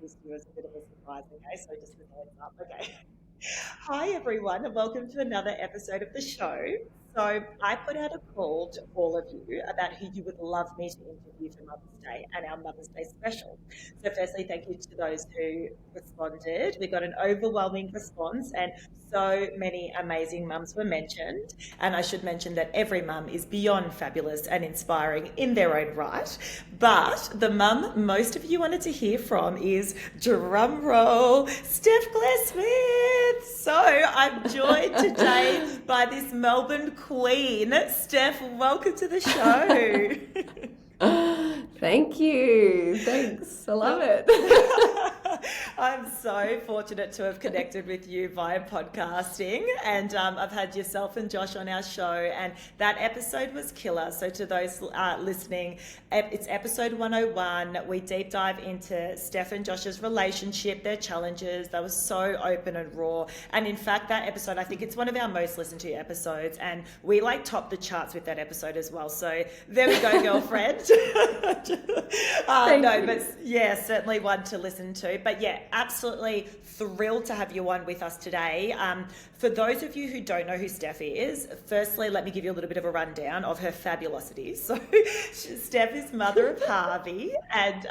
introduce you as a bit of a surprise, okay? So just as a heads up, okay? Hi, everyone, and welcome to another episode of the show. So, I put out a call to all of you about who you would love me to interview for Mother's Day and our Mother's Day special. So, firstly, thank you to those who responded. We got an overwhelming response, and so many amazing mums were mentioned. And I should mention that every mum is beyond fabulous and inspiring in their own right. But the mum most of you wanted to hear from is, drum roll, Steph Claire Smith. So I'm joined today by this Melbourne queen. Steph, welcome to the show. Thank you. Thanks. I love it. I'm so fortunate to have connected with you via podcasting, and I've had yourself and Josh on our show, and that episode was killer. So to those listening, it's episode 101. We deep dive into Steph and Josh's relationship, their challenges. They were so open and raw, and in fact that episode, I think it's one of our most listened to episodes, and we like topped the charts with that episode as well. So there we go, girlfriend. No, but yeah, certainly one to listen to. But yeah, absolutely thrilled to have you on with us today. For those of you who don't know who Steph is, firstly, let me give you a little bit of a rundown of her fabulosity. So Steph is mother of Harvey and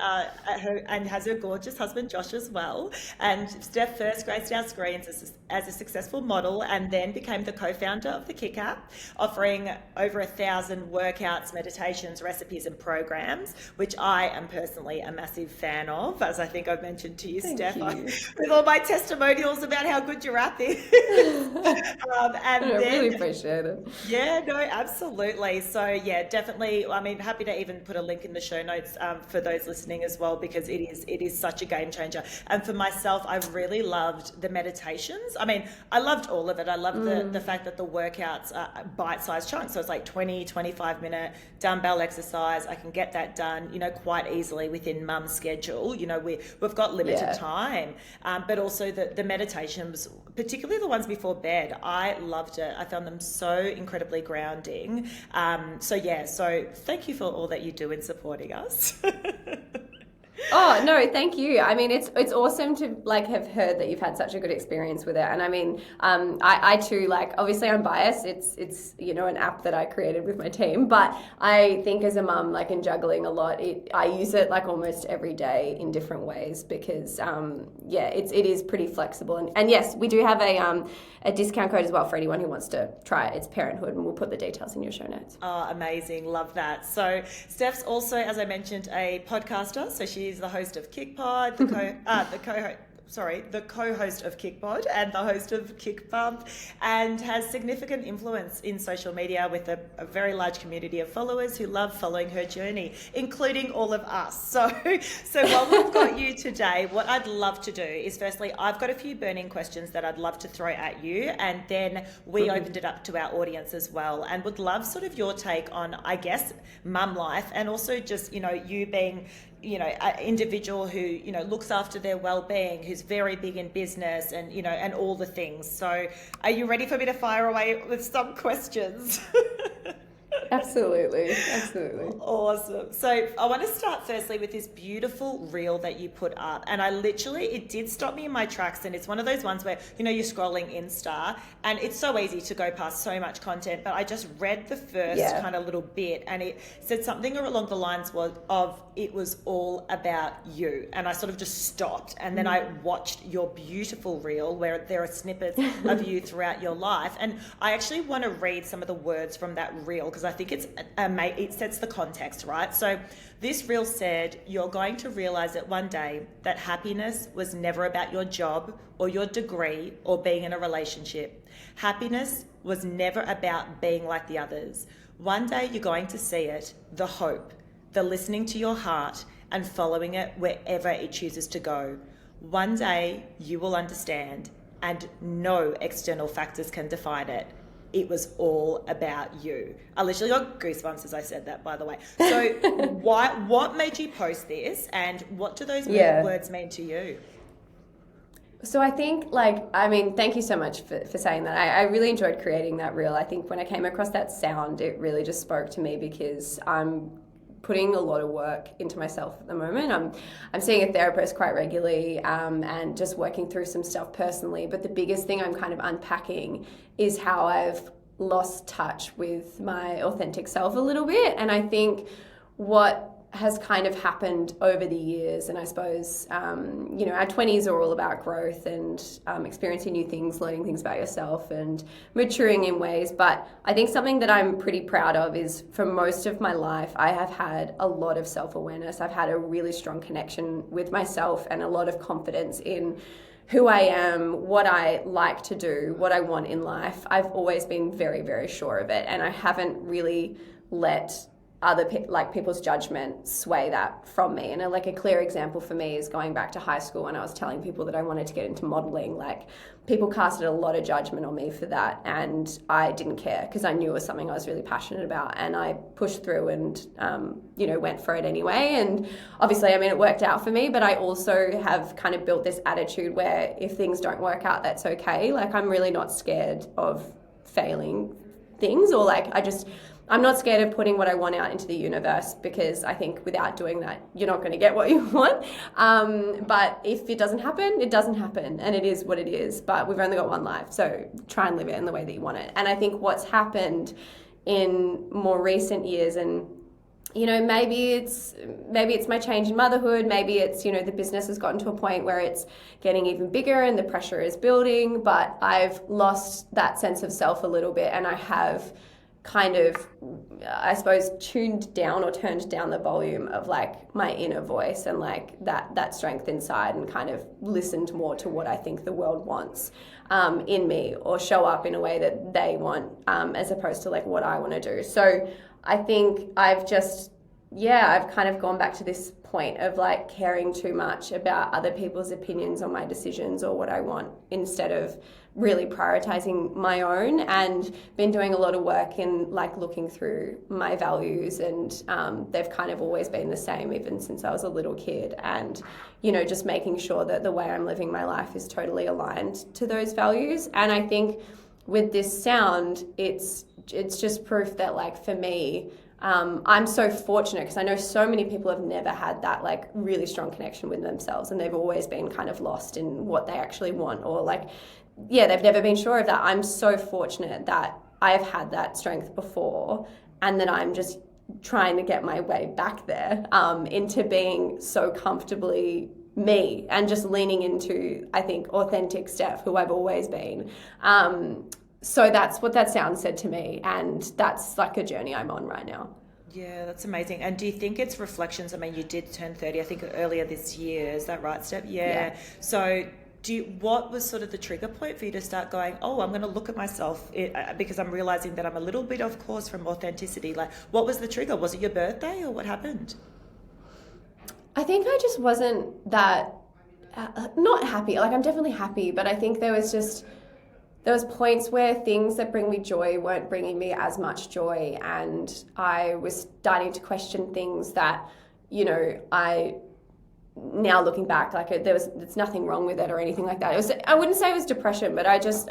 has her gorgeous husband Josh as well. And Steph first graced our screens as a successful model and then became the co-founder of the Kick app, offering over 1,000 workouts, meditations, recipes and programs, which I am personally a massive fan of, as I think I've mentioned to you, Steph, with all my testimonials about how good your app is. I really appreciate it. Yeah, no, absolutely. So yeah, definitely. I mean, happy to even put a link in the show notes for those listening as well, because it is such a game changer. And for myself, I really loved the meditations. I mean, I loved all of it. I loved the fact that the workouts are bite-sized chunks. So it's like 20, 25-minute dumbbell exercise. I can get that done, quite easily within mum's schedule. We've got limited time, but also the meditations, particularly the ones before bed, I loved it. I found them so incredibly grounding. So thank you for all that you do in supporting us. Oh, no, thank you. I mean, it's awesome to have heard that you've had such a good experience with it. And I mean, I too, obviously I'm biased. It's an app that I created with my team, but I think as a mum, in juggling a lot, I use it almost every day in different ways because, it is pretty flexible. And yes, we do have a discount code as well for anyone who wants to try it. It's Parenthood, and we'll put the details in your show notes. Oh, amazing. Love that. So Steph's also, as I mentioned, a podcaster. So she's the host of KickPod, the co-host of KickPod and the host of Kick Bump, and has significant influence in social media with a very large community of followers who love following her journey, including all of us. So while we've got you today, what I'd love to do is, firstly, I've got a few burning questions that I'd love to throw at you, and then we opened it up to our audience as well, and would love sort of your take on, I guess, mum life, and also just, you being an individual who, looks after their well-being, who's very big in business and, and all the things. So are you ready for me to fire away with some questions? Absolutely. Awesome. So I want to start firstly with this beautiful reel that you put up, and it did stop me in my tracks, and it's one of those ones where, you're scrolling Insta and it's so easy to go past so much content, but I just read the first kind of little bit, and it said something along the lines of it was all about you, and I sort of just stopped, and then I watched your beautiful reel where there are snippets of you throughout your life, and I actually want to read some of the words from that reel because I think it sets the context, right? So this reel said, you're going to realize it one day that happiness was never about your job or your degree or being in a relationship. Happiness was never about being like the others. One day you're going to see it, the hope, the listening to your heart and following it wherever it chooses to go. One day you will understand, and no external factors can define it. It was all about you. I literally got goosebumps as I said that, by the way. So what made you post this, and what do those words mean to you? So I think, thank you so much for saying that. I really enjoyed creating that reel. I think when I came across that sound, it really just spoke to me because I'm putting a lot of work into myself at the moment. I'm seeing a therapist quite regularly, and just working through some stuff personally. But the biggest thing I'm kind of unpacking is how I've lost touch with my authentic self a little bit. And I think what has kind of happened over the years, and I suppose, our 20s are all about growth and experiencing new things, learning things about yourself and maturing in ways. But I think something that I'm pretty proud of is for most of my life, I have had a lot of self-awareness. I've had a really strong connection with myself and a lot of confidence in who I am, what I like to do, what I want in life. I've always been very, very sure of it, and I haven't really let people's judgment sway that from me. And a clear example for me is going back to high school when I was telling people that I wanted to get into modeling. People casted a lot of judgment on me for that, and I didn't care because I knew it was something I was really passionate about, and I pushed through and went for it anyway. And obviously, it worked out for me, but I also have kind of built this attitude where if things don't work out, that's okay. I'm really not scared of failing things, or I'm not scared of putting what I want out into the universe, because I think without doing that, you're not going to get what you want. But if it doesn't happen, it doesn't happen, and it is what it is. But we've only got one life, so try and live it in the way that you want it. And I think what's happened in more recent years, and maybe it's my change in motherhood, maybe it's the business has gotten to a point where it's getting even bigger and the pressure is building, but I've lost that sense of self a little bit, and I have kind of, I suppose, tuned down or turned down the volume of my inner voice and that strength inside, and kind of listened more to what I think the world wants in me, or show up in a way that they want, as opposed to what I want to do. So I think I've kind of gone back to this point of caring too much about other people's opinions on my decisions or what I want, instead of really prioritizing my own, and been doing a lot of work in looking through my values, and they've kind of always been the same even since I was a little kid, and just making sure that the way I'm living my life is totally aligned to those values. And I think with this sound, it's just proof that for me, I'm so fortunate, because I know so many people have never had that really strong connection with themselves, and they've always been kind of lost in what they actually want, or they've never been sure of that. I'm so fortunate that I've had that strength before, and that I'm just trying to get my way back there, into being so comfortably me, and just leaning into, I think, authentic Steph, who I've always been. So that's what that sound said to me, and that's a journey I'm on right now. Yeah, that's amazing. And do you think it's reflections? You did turn 30, I think, earlier this year. Is that right, Steph? Yeah. So what was sort of the trigger point for you to start going, I'm going to look at myself, because I'm realizing that I'm a little bit off course from authenticity? What was the trigger? Was it your birthday, or what happened? I think I just wasn't that, not happy. I'm definitely happy, but I think there was points where things that bring me joy weren't bringing me as much joy, and I was starting to question things that, now looking back, there's nothing wrong with it or anything like that. I wouldn't say it was depression, but I just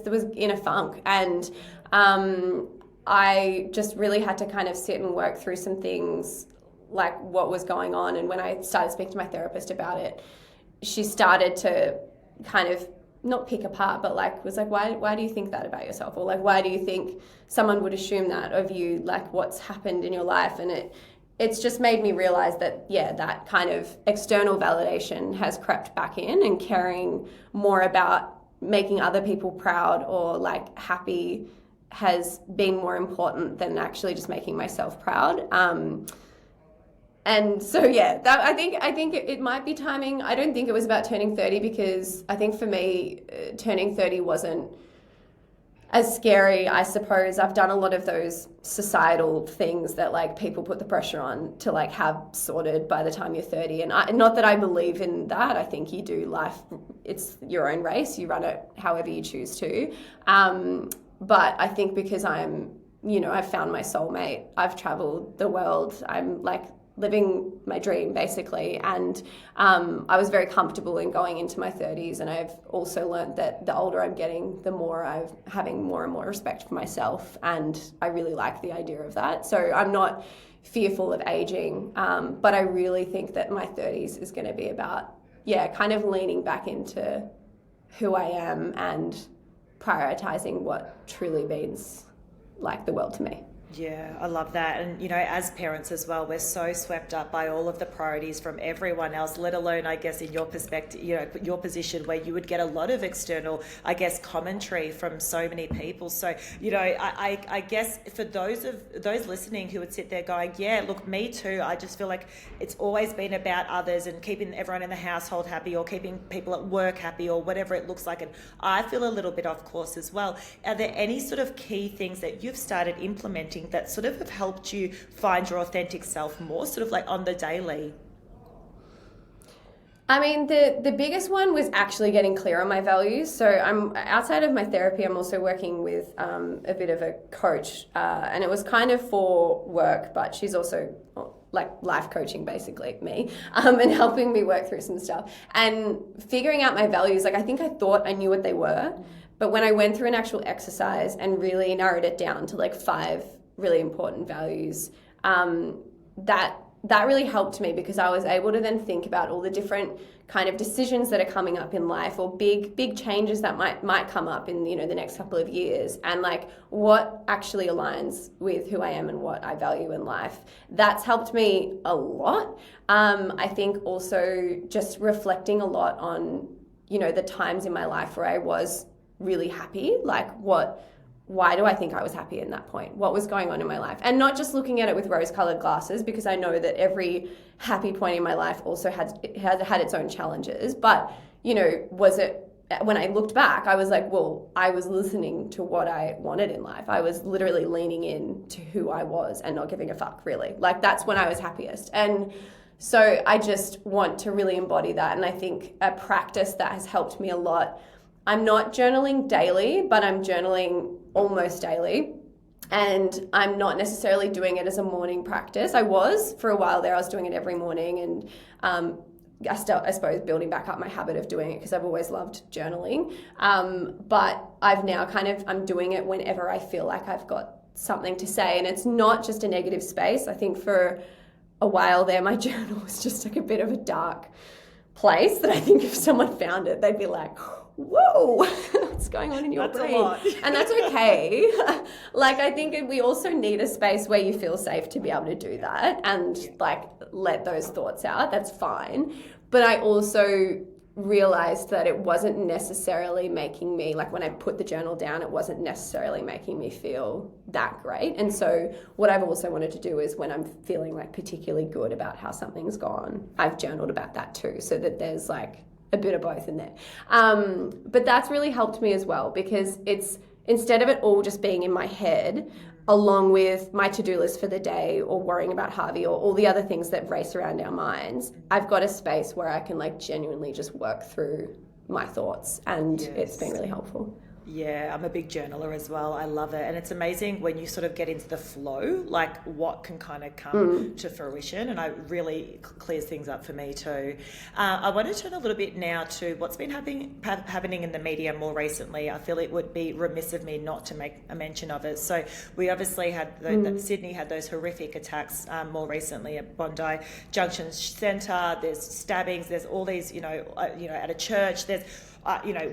was in a funk, and I just really had to kind of sit and work through some things, what was going on. And when I started speaking to my therapist about it, she started to kind of not pick apart, but was why do you think that about yourself? Or why do you think someone would assume that of you, what's happened in your life? And it's just made me realize that, that kind of external validation has crept back in, and caring more about making other people proud or happy has been more important than actually just making myself proud. And so, I think it might be timing. I don't think it was about turning 30, because I think for me, turning 30 wasn't as scary, I suppose. I've done a lot of those societal things that people put the pressure on to have sorted by the time you're 30. And not that I believe in that. I think you do life, it's your own race. You run it however you choose to. But I think because I've found my soulmate, I've traveled the world, I'm living my dream basically, and I was very comfortable in going into my 30s, and I've also learned that the older I'm getting, the more I'm having more and more respect for myself, and I really like the idea of that. So I'm not fearful of aging. But I really think that my 30s is going to be about, kind of leaning back into who I am and prioritizing what truly means like the world to me. Yeah, I love that. And, as parents as well, we're so swept up by all of the priorities from everyone else, let alone, I guess, in your perspective, your position where you would get a lot of external, I guess, commentary from so many people. So, I guess for those listening who would sit there going, yeah, look, me too. I just feel like it's always been about others and keeping everyone in the household happy or keeping people at work happy or whatever it looks like. And I feel a little bit off course as well. Are there any sort of key things that you've started implementing that sort of have helped you find your authentic self more, sort of like on the daily? I mean, the biggest one was actually getting clear on my values. So I'm outside of my therapy, I'm also working with a bit of a coach, and it was kind of for work, but she's also like life coaching basically me, and helping me work through some stuff and figuring out my values. Like I think I thought I knew what they were, but when I went through an actual exercise and really narrowed it down to like 5 really important values, that really helped me because I was able to then think about all the different kind of decisions that are coming up in life or big changes that might come up in the next couple of years, and like what actually aligns with who I am and what I value in life. That's helped me a lot. I think also just reflecting a lot on the times in my life where I was really happy, like why do I think I was happy in that point? What was going on in my life? And not just looking at it with rose-colored glasses, because I know that every happy point in my life also had its own challenges. But, was it, when I looked back, I was like, well, I was listening to what I wanted in life. I was literally leaning in to who I was and not giving a fuck, really. Like, that's when I was happiest. And so I just want to really embody that. And I think a practice that has helped me a lot, I'm not journaling daily, but I'm journaling almost daily. And I'm not necessarily doing it as a morning practice. I was for a while there. I was doing it every morning, and I suppose building back up my habit of doing it because I've always loved journaling. But I've now I'm doing it whenever I feel like I've got something to say, and it's not just a negative space. I think for a while there, my journal was just like a bit of a dark place that I think if someone found it, they'd be like, whoa, what's going on in your brain? A lot. And that's okay. Like, I think we also need a space where you feel safe to be able to do that and like let those thoughts out. That's fine. But I also realized that it wasn't necessarily making me, like when I put the journal down, it wasn't necessarily making me feel that great. And so what I've also wanted to do is when I'm feeling like particularly good about how something's gone, I've journaled about that too, so that there's like a bit of both in there. But that's really helped me as well, because it's, instead of it all just being in my head, along with my to-do list for the day or worrying about Harvey or all the other things that race around our minds, I've got a space where I can like genuinely just work through my thoughts, and it's been really helpful. Yeah, I'm a big journaler as well. I love it. And it's amazing when you sort of get into the flow, like what can kind of come to fruition. And it really clears things up for me too. I want to turn a little bit now to what's been happening in the media more recently. I feel it would be remiss of me not to make a mention of it. So we obviously had, Sydney had those horrific attacks more recently at Bondi Junction Centre. There's stabbings. There's all these, at a church. There's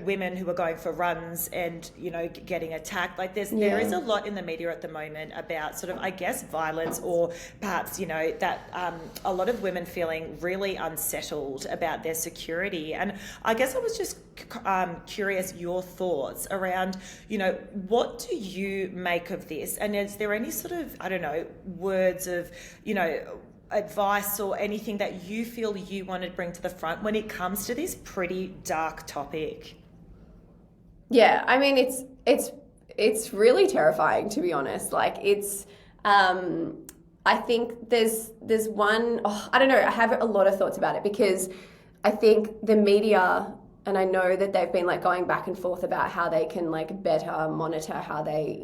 women who are going for runs and, getting attacked. Like there is a lot in the media at the moment about sort of, I guess, violence or perhaps, that a lot of women feeling really unsettled about their security. And I guess I was just curious your thoughts around, what do you make of this? And is there any sort of, words of, advice or anything that you feel you want to bring to the front when it comes to this pretty dark topic? Yeah, I mean, it's really terrifying, to be honest. Like it's, I think there's one, I don't know, I have a lot of thoughts about it, because I think the media, and I know that they've been like going back and forth about how they can like better monitor how they,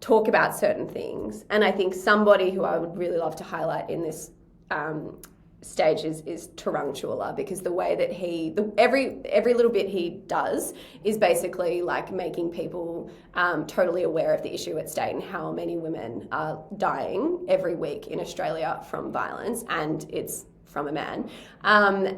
talk about certain things. And I think somebody who I would really love to highlight in this stage is tarantula, because the way that every little bit he does is basically like making people totally aware of the issue at stake and how many women are dying every week in Australia from violence, and it's from a man. And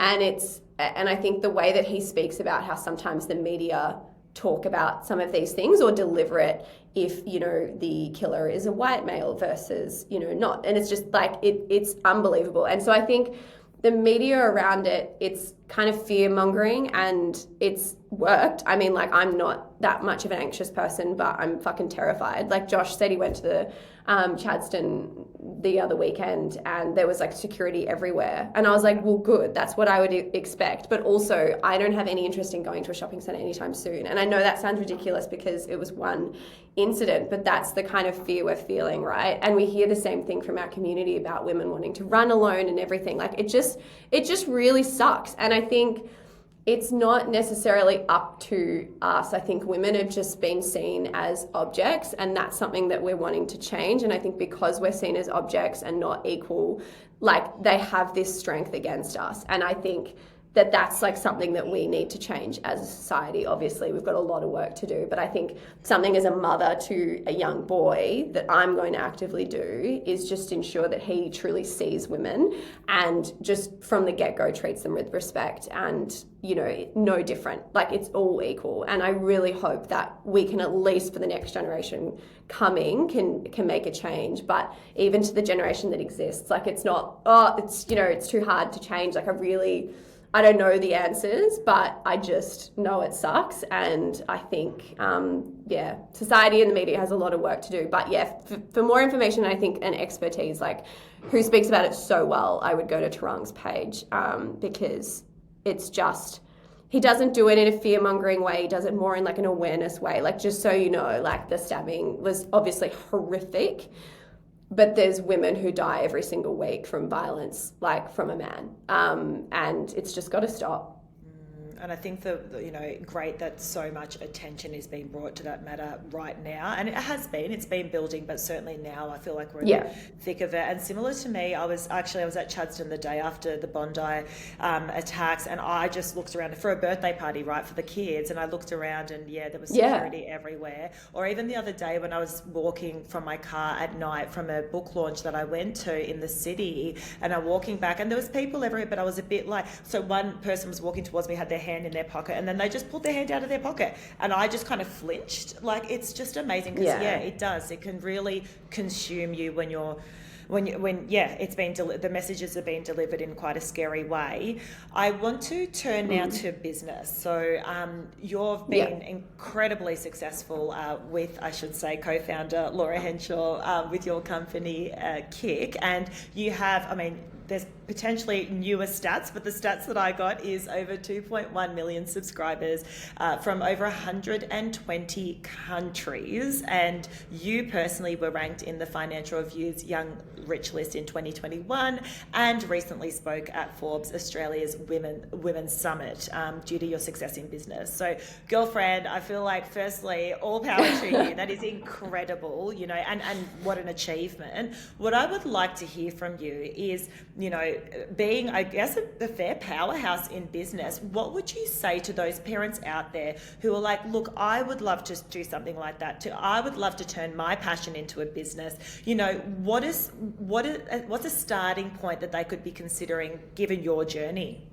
I think the way that he speaks about how sometimes the media talk about some of these things or deliver it if, you know, the killer is a white male versus, you know, not. And it's just like, it's unbelievable. And so I think the media around it, it's kind of fear-mongering, and it's worked. I mean, like, I'm not that much of an anxious person, but I'm fucking terrified. Like, Josh said he went to the Chadstone the other weekend and there was like security everywhere. And I was like, well, good. That's what I would expect. But also, I don't have any interest in going to a shopping centre anytime soon. And I know that sounds ridiculous because it was one incident, but that's the kind of fear we're feeling, right? And we hear the same thing from our community about women wanting to run alone and everything. Like, it just really sucks. And I think it's not necessarily up to us. I think women have just been seen as objects, and that's something that we're wanting to change. And I think because we're seen as objects and not equal, like, they have this strength against us. And I think that that's like something that we need to change as a society. Obviously, we've got a lot of work to do, but I think something as a mother to a young boy that I'm going to actively do is just ensure that he truly sees women and just from the get-go treats them with respect and, you know, no different. Like, it's all equal. And I really hope that we can, at least for the next generation coming, can make a change. But even to the generation that exists, like, it's not, it's, you know, it's too hard to change. Like, I don't know the answers, but I just know it sucks. And I think, society and the media has a lot of work to do. But yeah, for more information, I think, and expertise, like, who speaks about it so well, I would go to Tarang's page, because it's just, he doesn't do it in a fear-mongering way. He does it more in like an awareness way. Like, just so you know, like, the stabbing was obviously horrific, but there's women who die every single week from violence, like, from a man. And it's just got to stop. And I think great that so much attention is being brought to that matter right now. And it's been building, but certainly now I feel like we're in the thick of it. And similar to me, I was at Chadstone the day after the Bondi attacks, and I just looked around for a birthday party, right, for the kids. And I looked around and there was security everywhere. Or even the other day when I was walking from my car at night from a book launch that I went to in the city, and I'm walking back and there was people everywhere, but I was a bit like, so one person was walking towards me, had their hand in their pocket, and then they just pulled their hand out of their pocket, and I just kind of flinched. Like, it's just amazing because it does. It can really consume you when the messages are being delivered in quite a scary way. I want to turn now to business. So you've been incredibly successful with, I should say, co-founder Laura Henshaw with your company Kick, and you have, I mean, there's potentially newer stats, but the stats that I got is over 2.1 million subscribers from over 120 countries. And you personally were ranked in the Financial Review's Young Rich list in 2021 and recently spoke at Forbes Australia's Women's Summit due to your success in business. So, girlfriend, I feel like, firstly, all power to you. That is incredible, you know, and what an achievement. What I would like to hear from you is, you know, being, I guess, a fair powerhouse in business, what would you say to those parents out there who are like, look, I would love to do something like that too. I would love to turn my passion into a business. You know, what's a starting point that they could be considering given your journey?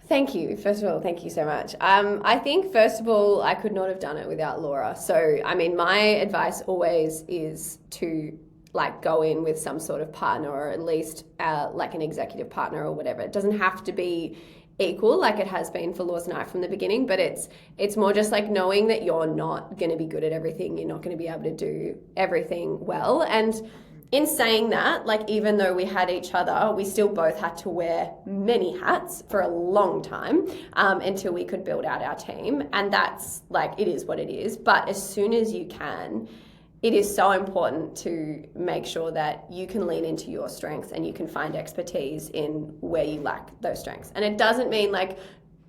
Thank you. First of all, thank you so much. I think, first of all, I could not have done it without Laura. So, I mean, my advice always is to, like, go in with some sort of partner, or at least like an executive partner or whatever. It doesn't have to be equal like it has been for Laws and I from the beginning, but it's more just like knowing that you're not going to be good at everything. You're not going to be able to do everything well. And in saying that, like, even though we had each other, we still both had to wear many hats for a long time until we could build out our team. And that's, like, it is what it is. But as soon as you can, it is so important to make sure that you can lean into your strengths and you can find expertise in where you lack those strengths. And it doesn't mean, like,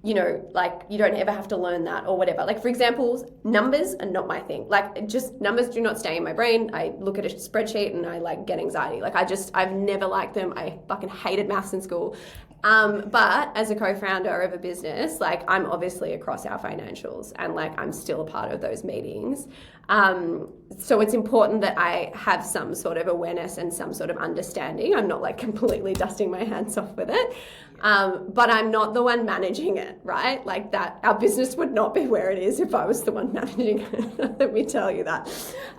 you know, like you don't ever have to learn that or whatever. Like, for example, numbers are not my thing. Like, just numbers do not stay in my brain. I look at a spreadsheet and I like get anxiety. Like, I've never liked them. I fucking hated maths in school. But as a co-founder of a business, like, I'm obviously across our financials and like I'm still a part of those meetings. So it's important that I have some sort of awareness and some sort of understanding. I'm not like completely dusting my hands off with it. But I'm not the one managing it, right? Like that, our business would not be where it is if I was the one managing it. Let me tell you that.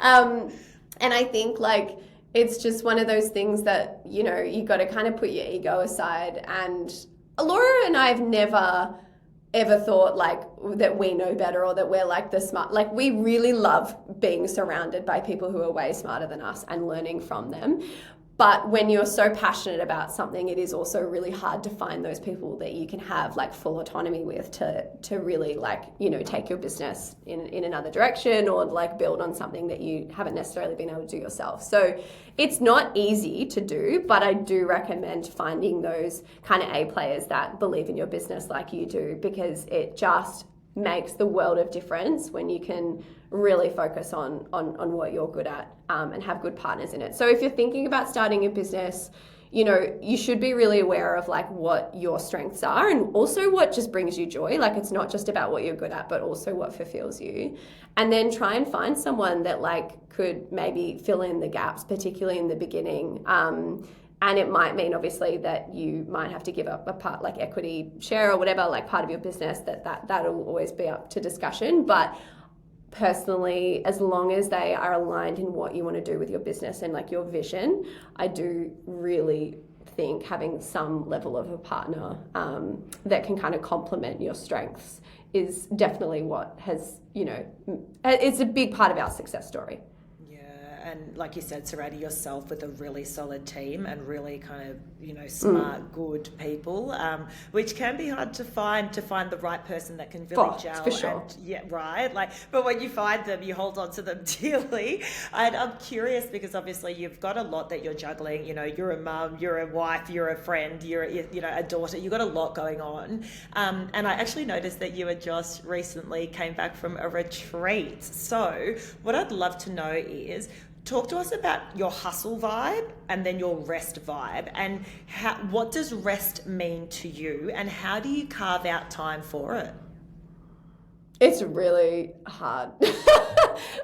And I think like, it's just one of those things that, you know, you got to kind of put your ego aside. And Laura and I have never ever thought like that we know better or that we're like the smart, like we really love being surrounded by people who are way smarter than us and learning from them. But when you're so passionate about something, it is also really hard to find those people that you can have like full autonomy with to really like, you know, take your business in another direction or like build on something that you haven't necessarily been able to do yourself. So it's not easy to do, but I do recommend finding those kind of A players that believe in your business like you do, because it just makes the world of difference when you can really focus on what you're good at and have good partners in it. So if you're thinking about starting a business, you know, you should be really aware of like what your strengths are and also what just brings you joy. Like it's not just about what you're good at, but also what fulfills you. And then try and find someone that like could maybe fill in the gaps, particularly in the beginning. And it might mean obviously that you might have to give up a part like equity share or whatever, like part of your business, that'll always be up to discussion. But personally, as long as they are aligned in what you want to do with your business and like your vision, I do really think having some level of a partner that can kind of complement your strengths is definitely what has, you know, it's a big part of our success story. And like you said, surrounding yourself with a really solid team and really kind of, you know, smart, good people, which can be hard to find the right person that can really gel. For sure. And, yeah, right. Like, but when you find them, you hold on to them dearly. And I'm curious because obviously you've got a lot that you're juggling. You know, you're a mum, you're a wife, you're a friend, you're a daughter. You've got a lot going on. And I actually noticed that you and Josh recently came back from a retreat. So what I'd love to know is, talk to us about your hustle vibe and then your rest vibe, and what does rest mean to you and how do you carve out time for it? It's really hard.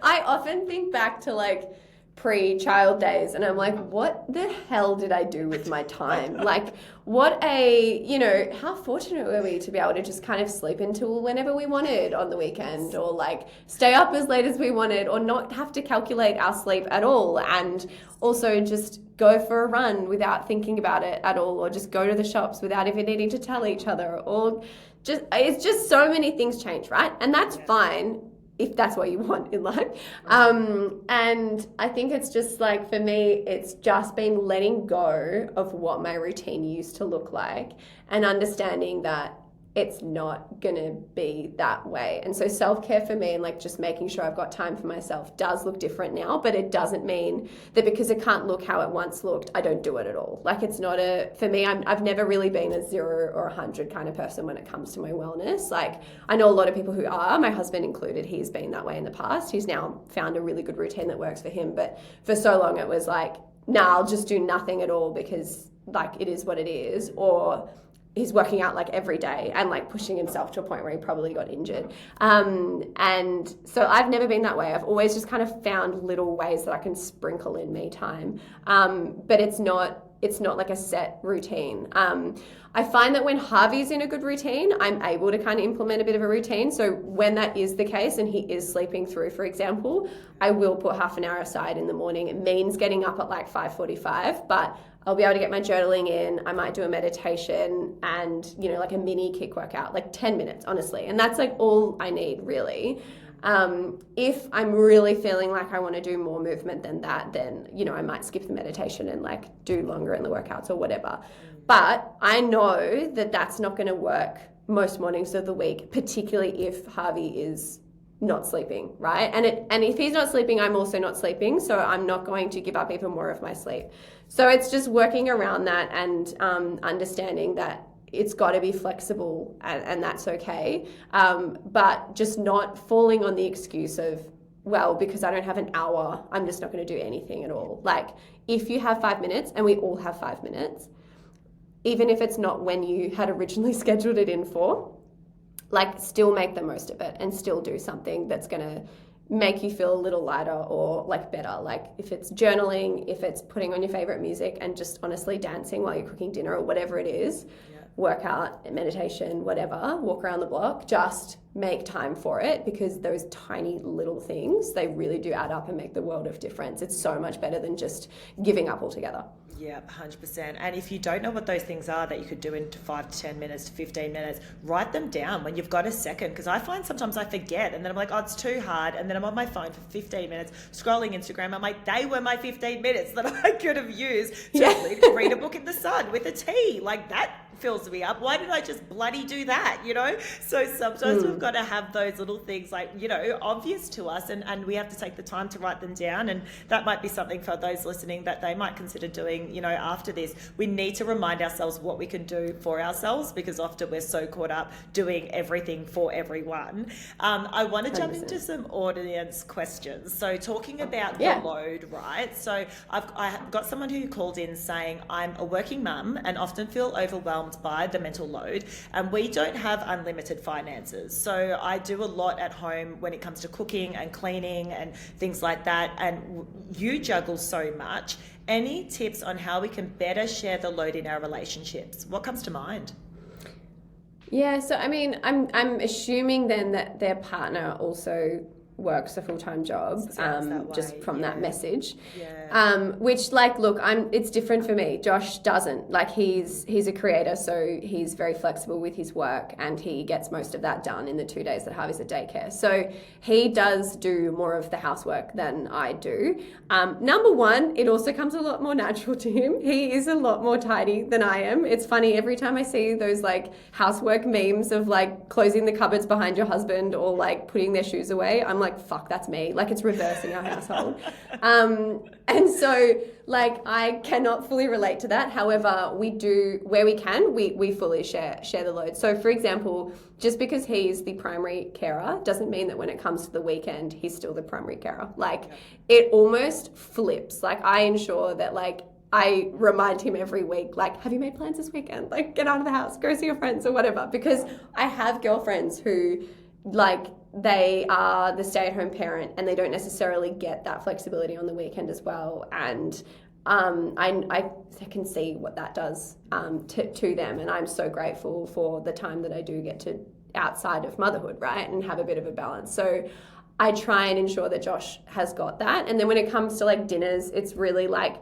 I often think back to like pre-child days and I'm like, what the hell did I do with my time? Like you know, how fortunate were we to be able to just kind of sleep until whenever we wanted on the weekend, or like stay up as late as we wanted, or not have to calculate our sleep at all, and also just go for a run without thinking about it at all, or just go to the shops without even needing to tell each other, or it's just so many things change, right? And that's fine if that's what you want in life. And I think it's just like, for me, it's just been letting go of what my routine used to look like and understanding that it's not gonna be that way. And so self-care for me and like just making sure I've got time for myself does look different now, but it doesn't mean that because it can't look how it once looked, I don't do it at all. Like it's not for me, I've never really been a 0 or 100 kind of person when it comes to my wellness. Like I know a lot of people who are, my husband included, he's been that way in the past. He's now found a really good routine that works for him. But for so long it was like, nah, I'll just do nothing at all because like it is what it is. Or he's working out like every day and like pushing himself to a point where he probably got injured. And so I've never been that way. I've always just kind of found little ways that I can sprinkle in me time. But it's not like a set routine. I find that when Harvey's in a good routine, I'm able to kind of implement a bit of a routine. So when that is the case and he is sleeping through, for example, I will put half an hour aside in the morning. It means getting up at like 5:45, but I'll be able to get my journaling in. I might do a meditation and, you know, like a mini kick workout, like 10 minutes, honestly. And that's like all I need, really. If I'm really feeling like I want to do more movement than that, then, you know, I might skip the meditation and like do longer in the workouts or whatever. But I know that that's not going to work most mornings of the week, particularly if Harvey is not sleeping, right? And if he's not sleeping, I'm also not sleeping. So I'm not going to give up even more of my sleep. So it's just working around that and understanding that it's got to be flexible, and that's okay. But just not falling on the excuse of, well, because I don't have an hour, I'm just not going to do anything at all. Like, if you have 5 minutes, and we all have 5 minutes, even if it's not when you had originally scheduled it in for, like, still make the most of it and still do something that's going to make you feel a little lighter or like better. Like, if it's journaling, if it's putting on your favorite music and just honestly dancing while you're cooking dinner or whatever it is, workout, meditation, whatever, walk around the block, just make time for it, because those tiny little things, they really do add up and make the world of difference. It's so much better than just giving up altogether. Yeah, 100%. And if you don't know what those things are that you could do in 5 to 10 minutes to 15 minutes, write them down when you've got a second, because I find sometimes I forget and then I'm like, oh, it's too hard. And then I'm on my phone for 15 minutes scrolling Instagram. I'm like, they were my 15 minutes that I could have used to read a book in the sun with a tea. Like, that fills me up. Why did I just bloody do that, you know? So sometimes we've got to have those little things, like, you know, obvious to us, and we have to take the time to write them down. And that might be something for those listening that they might consider doing, you know, after this. We need to remind ourselves what we can do for ourselves, because often we're so caught up doing everything for everyone. I want to jump 100%. into some audience questions. So talking about the load, right? So I've got someone who called in saying, I'm a working mum and often feel overwhelmed by the mental load, and we don't have unlimited finances. So I do a lot at home when it comes to cooking and cleaning and things like that, and you juggle so much. Any tips on how we can better share the load in our relationships? What comes to mind? Yeah, so I mean, I'm assuming then that their partner also works a full-time job, just from that message. Which, like, look, it's different for me. Josh doesn't. Like, he's a creator, so he's very flexible with his work, and he gets most of that done in the 2 days that Harvey's at daycare. So he does do more of the housework than I do. Number one, it also comes a lot more natural to him. He is a lot more tidy than I am. It's funny, every time I see those, like, housework memes of, like, closing the cupboards behind your husband or, like, putting their shoes away, I'm like, fuck, that's me. Like, it's reversing our household. And so, like, I cannot fully relate to that. However, we do, where we can, we fully share the load. So, for example, just because he's the primary carer doesn't mean that when it comes to the weekend, he's still the primary carer. Like, it almost flips. Like, I ensure that, like, I remind him every week, like, have you made plans this weekend? Like, get out of the house, go see your friends or whatever. Because I have girlfriends who, like, they are the stay-at-home parent and they don't necessarily get that flexibility on the weekend as well. And I can see what that does to them. And I'm so grateful for the time that I do get to outside of motherhood, right? And have a bit of a balance. So I try and ensure that Josh has got that. And then when it comes to, like, dinners, it's really, like,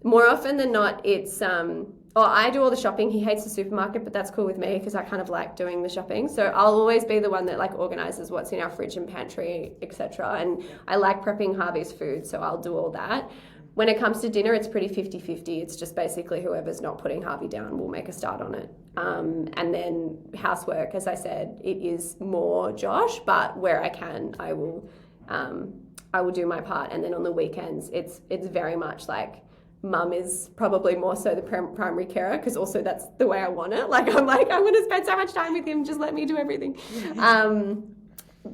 more often than not, it's I do all the shopping. He hates the supermarket, but that's cool with me because I kind of like doing the shopping. So I'll always be the one that, like, organizes what's in our fridge and pantry, etc. And I like prepping Harvey's food, so I'll do all that. When it comes to dinner, it's pretty 50-50. It's just basically whoever's not putting Harvey down will make a start on it. And then housework, as I said, it is more Josh, but where I can, I will do my part. And then on the weekends, it's very much like, Mum is probably more so the primary carer, because also that's the way I want it. Like, I'm like, I want to spend so much time with him, just let me do everything.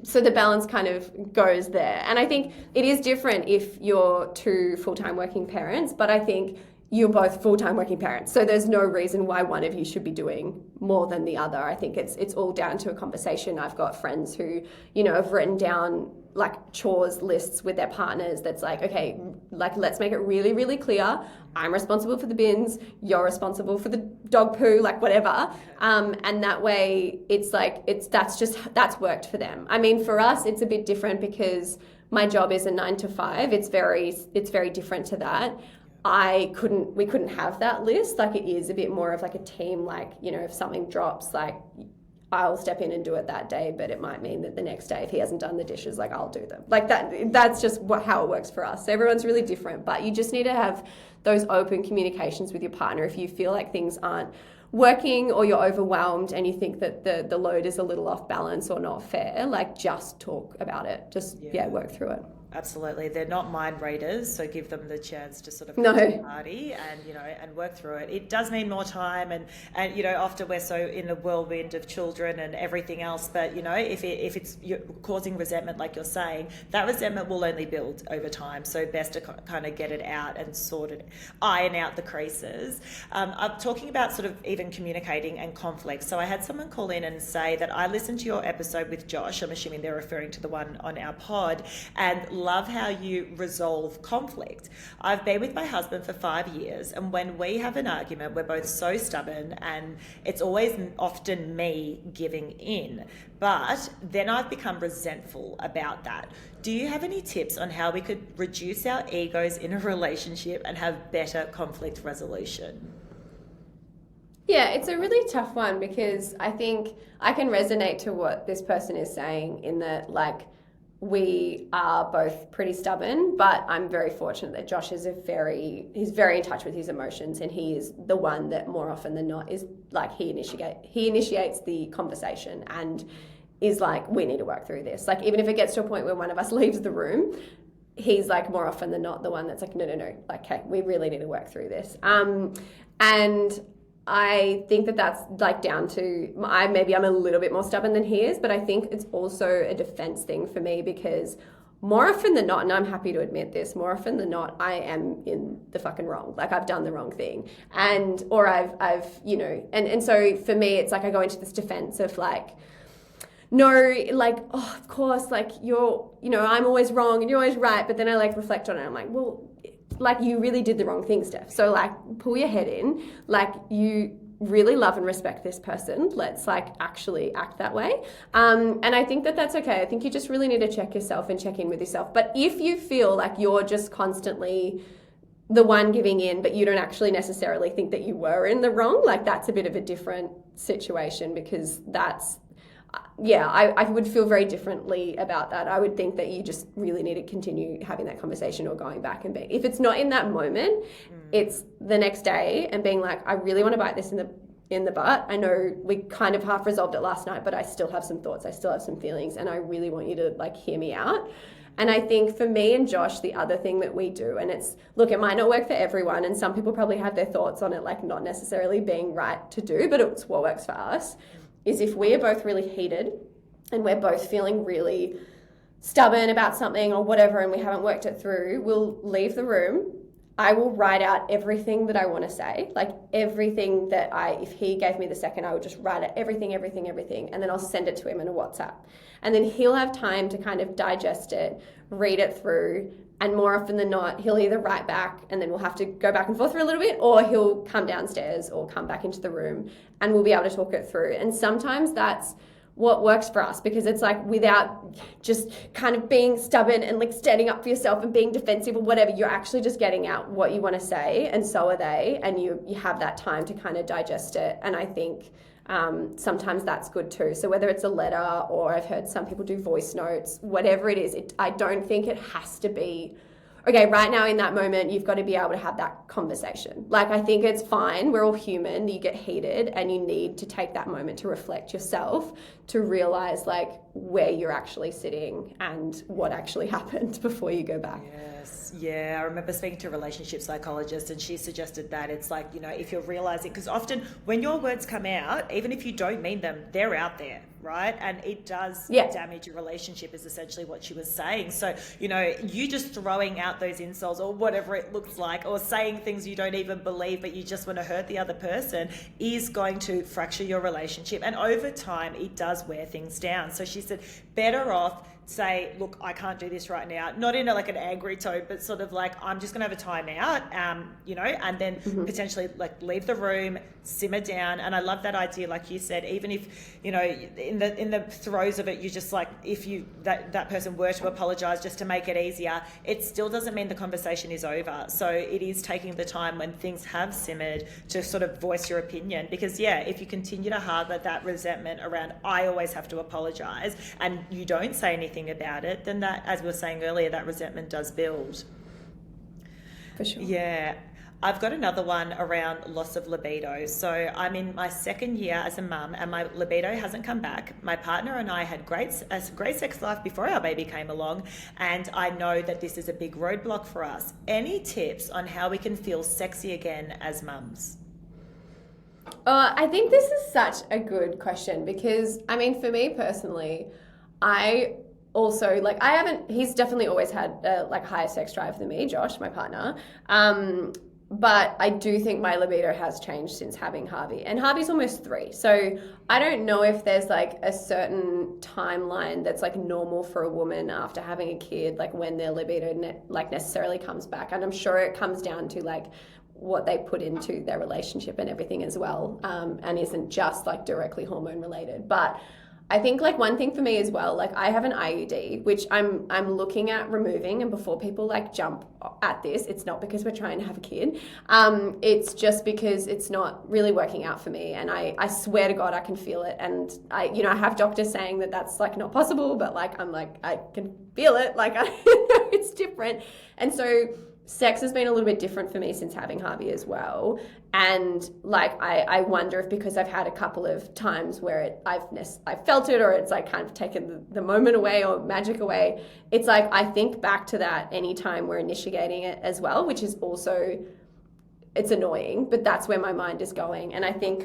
So the balance kind of goes there. And I think it is different if you're two full-time working parents, but I think you're both full-time working parents. So there's no reason why one of you should be doing more than the other. I think it's all down to a conversation. I've got friends who, you know, have written down, like, chores lists with their partners that's like, okay, like, let's make it really, really clear. I'm responsible for the bins, you're responsible for the dog poo, like, whatever. And that way it's like, that's worked for them. I mean, for us, it's a bit different because my job is a 9 to 5. It's very different to that. We couldn't have that list. Like, it is a bit more of like a team, like, you know, if something drops, like, I'll step in and do it that day, but it might mean that the next day, if he hasn't done the dishes, like, I'll do them. Like, that's just how it works for us. So everyone's really different, but you just need to have those open communications with your partner. If you feel like things aren't working or you're overwhelmed and you think that the load is a little off balance or not fair, like, just talk about it. Just work through it. Absolutely. They're not mind readers, so give them the chance to sort of No. come to the party and, and work through it. It does mean more time and often we're so in the whirlwind of children and everything else, but, if it's you're causing resentment, like you're saying, that resentment will only build over time. So best to kind of get it out and iron out the creases. I'm talking about sort of even communicating and conflict. So I had someone call in and say that I listened to your episode with Josh, I'm assuming they're referring to the one on our pod, and love how you resolve conflict. I've been with my husband for 5 years, and when we have an argument, we're both so stubborn, and it's always often me giving in. But then I've become resentful about that. Do you have any tips on how we could reduce our egos in a relationship and have better conflict resolution? Yeah, it's a really tough one because I think I can resonate to what this person is saying in that, like, we are both pretty stubborn, but I'm very fortunate that Josh is he's very in touch with his emotions, and he is the one that more often than not is like, he initiates the conversation and is like, we need to work through this. Like, even if it gets to a point where one of us leaves the room, he's like more often than not the one that's like, no, like, okay, we really need to work through this. And I think that that's like down to maybe I'm a little bit more stubborn than he is, but I think it's also a defense thing for me because more often than not, and I'm happy to admit this, more often than not, I am in the fucking wrong. Like, I've done the wrong thing. Or I've and so for me, it's like I go into this defense of like, no, like, oh, of course, like I'm always wrong and you're always right. But then I like reflect on it. I'm like, well, like, you really did the wrong thing, Steph. So like, pull your head in. Like, you really love and respect this person. Let's like actually act that way. And I think that that's okay. I think you just really need to check yourself and check in with yourself. But if you feel like you're just constantly the one giving in, but you don't actually necessarily think that you were in the wrong, like, that's a bit of a different situation because I would feel very differently about that. I would think that you just really need to continue having that conversation or going back and if it's not in that moment, it's the next day and being like, I really want to bite this in the butt. I know we kind of half resolved it last night, but I still have some thoughts. I still have some feelings, and I really want you to like hear me out. And I think for me and Josh, the other thing that we do, and it might not work for everyone, and some people probably have their thoughts on it, like not necessarily being right to do, but it's what works for us, is if we are both really heated and we're both feeling really stubborn about something or whatever and we haven't worked it through, we'll leave the room. I will write out everything that I want to say, like everything that if he gave me the second, I would just write out everything, and then I'll send it to him in a WhatsApp. And then he'll have time to kind of digest it, read it through, and more often than not, he'll either write back and then we'll have to go back and forth for a little bit, or he'll come downstairs or come back into the room and we'll be able to talk it through. And sometimes that's what works for us because it's like, without just kind of being stubborn and like standing up for yourself and being defensive or whatever, you're actually just getting out what you want to say, and so are they, and you have that time to kind of digest it. And I think sometimes that's good too. So whether it's a letter, or I've heard some people do voice notes, whatever it is, I don't think it has to be, okay, right now in that moment, you've got to be able to have that conversation. Like, I think it's fine. We're all human. You get heated and you need to take that moment to reflect yourself, to realize like where you're actually sitting and what actually happened before you go back. Yes. Yeah. I remember speaking to a relationship psychologist, and she suggested that it's like, if you're realizing, because often when your words come out, even if you don't mean them, they're out there, right? And it does damage your relationship, is essentially what she was saying. So, you just throwing out those insults or whatever it looks like, or saying things you don't even believe, but you just want to hurt the other person, is going to fracture your relationship. And over time, it does wear things down. So she said, better off say, look, I can't do this right now, not in like an angry tone, but sort of like, I'm just gonna have a timeout, and then potentially like leave the room, simmer down. And I love that idea, like you said, even if in the throes of it, you just like, if that person were to apologize just to make it easier, it still doesn't mean the conversation is over. So it is taking the time when things have simmered to sort of voice your opinion, because if you continue to harbor that resentment around, I always have to apologize, and you don't say anything about it, then that, as we were saying earlier, that resentment does build. For sure. Yeah. I've got another one around loss of libido. So I'm in my second year as a mum and my libido hasn't come back. My partner and I had a great sex life before our baby came along, and I know that this is a big roadblock for us. Any tips on how we can feel sexy again as mums? I think this is such a good question because, I mean, for me personally, I also, like, he's definitely always had a higher sex drive than me, Josh, my partner. But I do think my libido has changed since having Harvey. And Harvey's almost 3. So I don't know if there's like a certain timeline that's like normal for a woman after having a kid, like when their libido necessarily comes back. And I'm sure it comes down to like what they put into their relationship and everything as well, and isn't just like directly hormone related. But I think like one thing for me as well, like I have an IUD, which I'm looking at removing. And before people like jump at this, it's not because we're trying to have a kid. It's just because it's not really working out for me. And I swear to God, I can feel it. And I have doctors saying that that's like not possible, but like, I'm like, I can feel it. Like, I know it's different. And so sex has been a little bit different for me since having Harvey as well. And like, I wonder if because I've had a couple of times where I've felt it, or it's like kind of taken the moment away or magic away. It's like, I think back to that anytime we're initiating it as well, which is also, it's annoying, but that's where my mind is going. And I think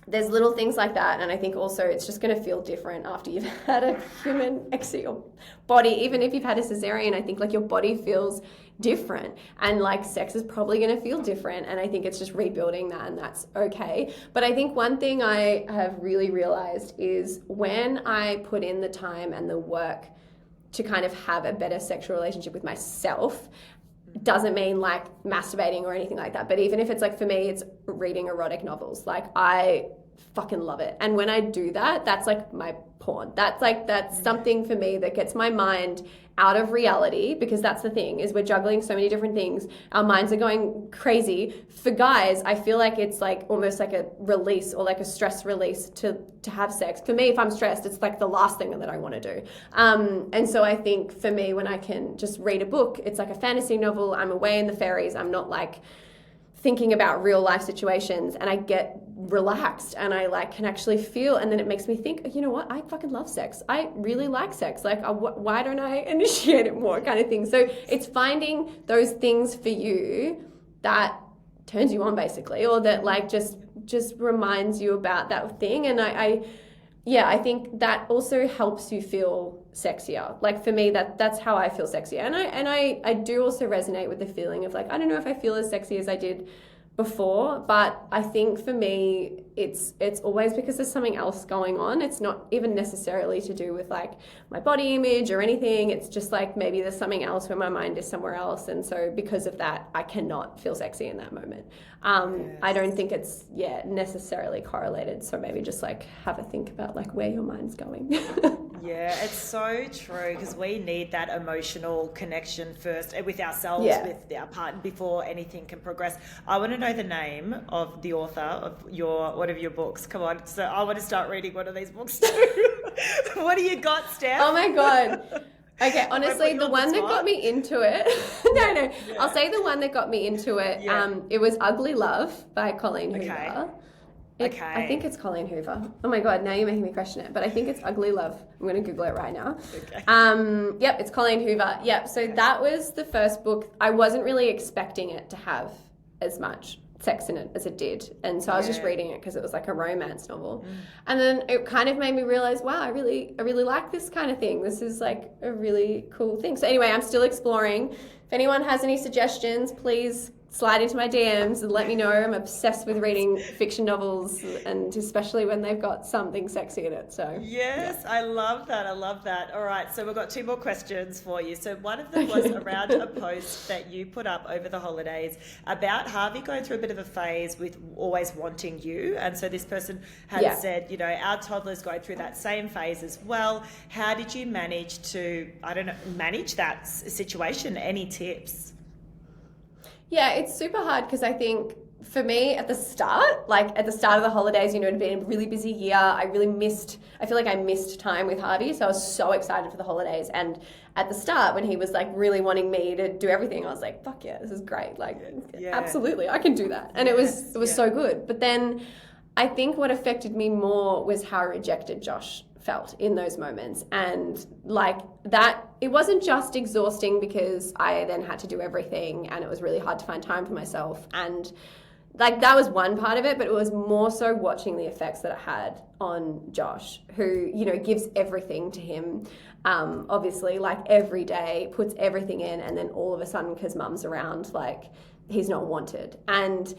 there's little things like that. And I think also it's just going to feel different after you've had a human exit your body. Even if you've had a cesarean, I think like your body feels different, and like sex is probably going to feel different. And I think it's just rebuilding that, and that's okay. But I think one thing I have really realized is when I put in the time and the work to kind of have a better sexual relationship with myself, doesn't mean like masturbating or anything like that. But even if it's like, for me, it's reading erotic novels. Like I fucking love it. And when I do that, that's like my porn. That's something for me that gets my mind out of reality, because that's the thing, is we're juggling so many different things. Our minds are going crazy. For guys, I feel like it's like almost like a release, or like a stress release to have sex. For me, if I'm stressed, it's like the last thing that I want to do. And so I think for me, when I can just read a book, it's like a fantasy novel. I'm away in the fairies. I'm not like thinking about real life situations, and I get relaxed and I like can actually feel, and then it makes me think, you know what, I fucking love sex. I really like sex. Like, why don't I initiate it more, kind of thing. So it's finding those things for you that turns you on, basically, or that like just reminds you about that thing. And I think that also helps you feel sexier. Like for me, that's how I feel sexier. And I do also resonate with the feeling of like, I don't know if I feel as sexy as I did before, but I think for me, it's always because there's something else going on. It's not even necessarily to do with like my body image or anything. It's just like maybe there's something else where my mind is somewhere else. And so because of that, I cannot feel sexy in that moment. Yes. I don't think it's necessarily correlated. So maybe just like have a think about like where your mind's going. Yeah, it's so true, because we need that emotional connection first with ourselves, with our partner, before anything can progress. I want to know the name of the author of one of your books. Come on. So I want to start reading one of these books too. What do you got, Steph? Oh my God. Okay, honestly, the one that got me into it, no, yeah. I'll say the one that got me into it, it was Ugly Love by Colleen Hoover. Okay. I think it's Colleen Hoover. Oh my God, now you're making me question it. But I think it's Ugly Love. I'm going to Google it right now. Okay. Yep, it's Colleen Hoover. Yep, so that was the first book. I wasn't really expecting it to have as much sex in it as it did. And so I was just reading it because it was like a romance novel. And then it kind of made me realize, wow, I really like this kind of thing. This is like a really cool thing. So anyway, I'm still exploring. If anyone has any suggestions, please slide into my DMs and let me know. I'm obsessed with reading fiction novels, and especially when they've got something sexy in it. So yes, yeah. I love that. All right, so we've got 2 more questions for you. So one of them was around a post that you put up over the holidays about Harvey going through a bit of a phase with always wanting you. And so this person had said, you know, our toddler's going through that same phase as well. How did you manage to, manage that situation? Any tips? Yeah, it's super hard because I think for me at the start of the holidays, you know, it had been a really busy year. I really missed I feel like I missed time with Harvey, so I was so excited for the holidays. And at the start, when he was like really wanting me to do everything, I was like, fuck yeah, this is great. Like, absolutely, I can do that. And it was so good. But then I think what affected me more was how rejected Josh felt in those moments. And like that, it wasn't just exhausting because I then had to do everything and it was really hard to find time for myself. And like that was one part of it, but it was more so watching the effects that it had on Josh, who, you know, gives everything to him. Obviously, like every day, puts everything in, and then all of a sudden, because mum's around, like he's not wanted. And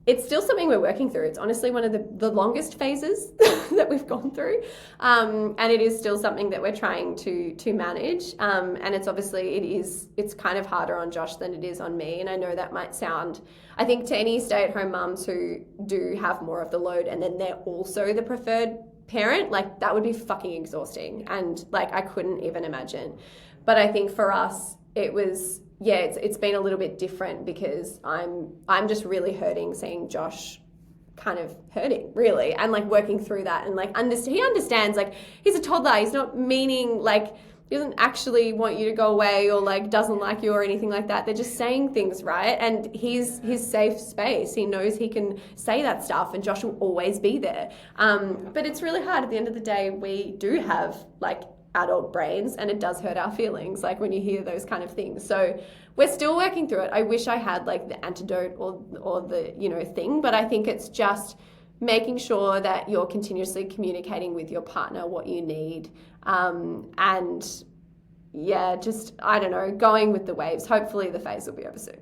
it's still something we're working through. It's honestly one of the longest phases that we've gone through. And it is still something that we're trying to manage. And it's obviously, it's kind of harder on Josh than it is on me. And I know that might sound, I think to any stay-at-home mums who do have more of the load and then they're also the preferred parent, like that would be fucking exhausting. And like, I couldn't even imagine. But I think for us, it was, it's been a little bit different because I'm just really hurting seeing Josh kind of hurting really, and like working through that, and like he understands, like he's a toddler, he's not meaning, like he doesn't actually want you to go away or like doesn't like you or anything like that. They're just saying things, right? And he's his safe space. He knows he can say that stuff and Josh will always be there. But it's really hard. At the end of the day, we do have like adult brains and it does hurt our feelings, like when you hear those kind of things. So we're still working through it. I wish I had like the antidote or the, you know, thing, but I think it's just making sure that you're continuously communicating with your partner what you need. And just, I don't know, going with the waves. Hopefully the phase will be over soon.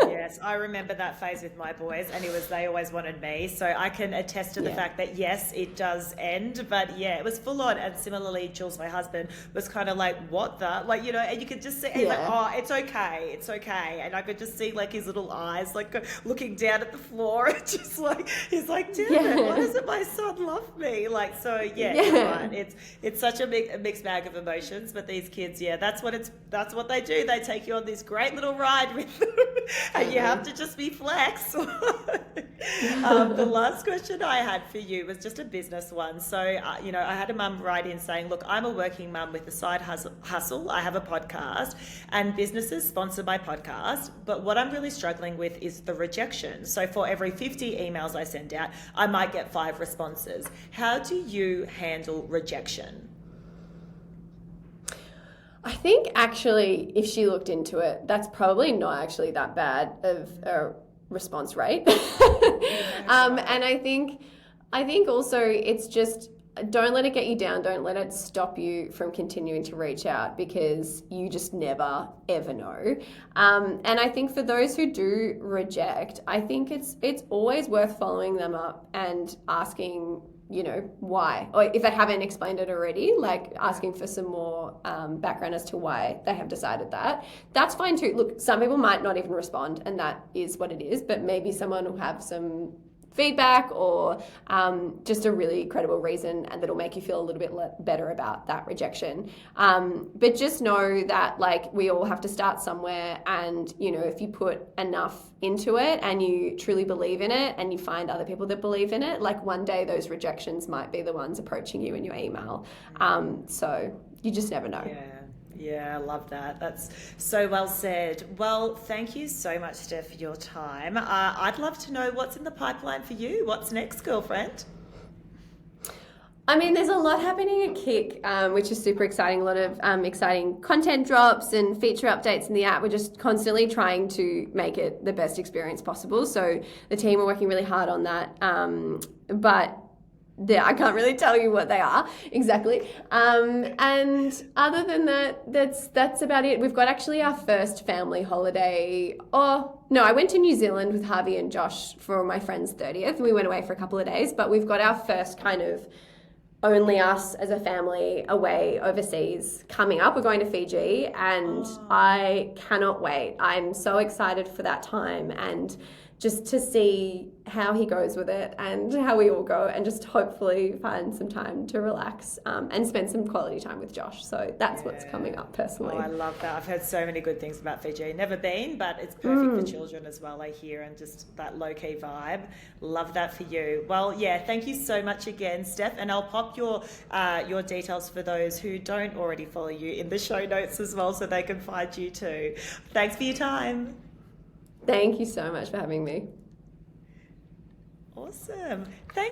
Yes, I remember that phase with my boys, and they always wanted me. So I can attest to the fact that yes, it does end, but yeah, it was full on. And similarly, Jules, my husband, was kind of like, what the, like, you know, and you could just see, he's like, oh, it's okay. And I could just see like his little eyes, like looking down at the floor, and just like, he's like, damn it, why doesn't my son love me? Like, so you're right. It's such a mixed bag of emotions, but these kids, that's what they do. They take you on this great little ride with them. And you have to just be flex. The last question I had for you was just a business one. So, I had a mum write in saying, look, I'm a working mum with a side hustle. I have a podcast and businesses sponsor my podcast. But what I'm really struggling with is the rejection. So for every 50 emails I send out, I might get 5 responses. How do you handle rejection? I think actually, if she looked into it, that's probably not actually that bad of a response rate. And I think also it's just, don't let it get you down. Don't let it stop you from continuing to reach out, because you just never, ever know. And I think for those who do reject, I think it's always worth following them up and asking, you know, why, or if they haven't explained it already, like asking for some more background as to why they have decided that. That's fine too. Look, some people might not even respond, and that is what it is, but maybe someone will have some feedback or just a really credible reason, and that'll make you feel a little bit better about that rejection. But just know that like we all have to start somewhere, and you know, if you put enough into it and you truly believe in it and you find other people that believe in it, like one day those rejections might be the ones approaching you in your email. So you just never know. Yeah, I love that. That's so well said. Well, thank you so much, Steph, for your time. I'd love to know what's in the pipeline for you. What's next, girlfriend? I mean, there's a lot happening at Kick, which is super exciting. A lot of exciting content drops and feature updates in the app. We're just constantly trying to make it the best experience possible. So the team are working really hard on that. But I can't really tell you what they are exactly. And other than that, that's about it. We've got actually our first family holiday. Oh, no, I went to New Zealand with Harvey and Josh for my friend's 30th. We went away for a couple of days, but we've got our first kind of only us as a family away overseas coming up. We're going to Fiji, and I cannot wait. I'm so excited for that time. And just to see how he goes with it and how we all go, and just hopefully find some time to relax and spend some quality time with Josh. So that's what's coming up personally. Oh, I love that. I've heard so many good things about Fiji. Never been, but it's perfect for children as well, I hear, and just that low-key vibe. Love that for you. Well, yeah, thank you so much again, Steph, and I'll pop your details for those who don't already follow you in the show notes as well, so they can find you too. Thanks for your time. Thank you so much for having me. Awesome. Thank